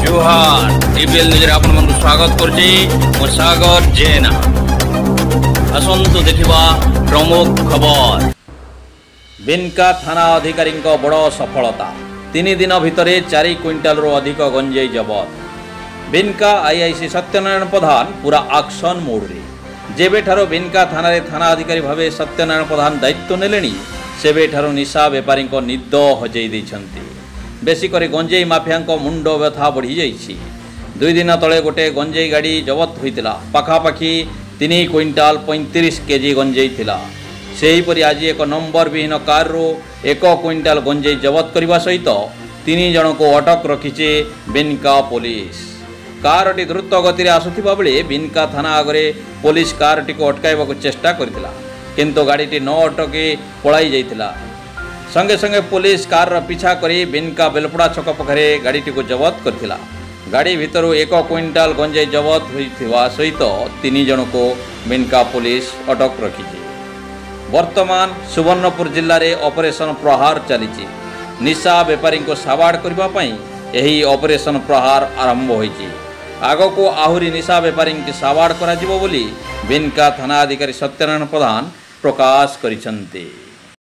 जोहार TPL news आपण मन स्वागत करछि मो सागर जेना असंतु देखिबा प्रमुख खबर। बिनका थाना अधिकारी बड़ सफलता 3 दिन भितर 4 क्विंटाल अधिक गंजेई जबत। बिनका आईआईसी सत्यनारायण प्रधान पूरा एक्शन मोड रे जेबेठारो बिनका थाना रे थाना अधिकारी भावे सत्यनारायण प्रधान दायित्व नेलेनी सेबेठारो निशा बेपारी निद हजई देइछंती। बेसिक गंजेई माफिया मुंड व्यथा बढ़ी जाइछि। 2 दिन तले गोटे गंजेई गाड़ी जबत होइतिला। पाखापाखि 3 क्विंटाल 35 केजी गंजेई थिला। सेहीपरि आज एक नंबर विहीन कारु 1 क्विंटाल गंजेई जबत करने सहित 3 जन को अटक रखिছে बिनका पुलिस। कारटी द्रुत गति में आसुथिबा बेले बिनका थाना आगे पुलिस कारटी को अटकाइबाकू चेष्टा करथिला, किंतु गाड़ीटी न अटकी पलाई जाइथिला। संगे संगे पुलिस कार पिछा करी बिनका बेलपड़ा छक पाखे गाड़ीटी को जबत करथिला। गाड़ी भितर 1 क्विंटाल गंजेई जबत होइथिबा सहित 3 जन को बिनका पुलिस अटक रखिছে। वर्तमान सुवर्णपुर जिले में ऑपरेशन प्रहार चली। निशा बेपारी को साबाड़ करने यही ऑपरेशन प्रहार आरंभ होइछि। आग को आहुरी निशा बेपारी की साबाड़ करा जिवो बोली बिनका थाना अधिकारी सत्यनारायण प्रधान प्रकाश करिसंते।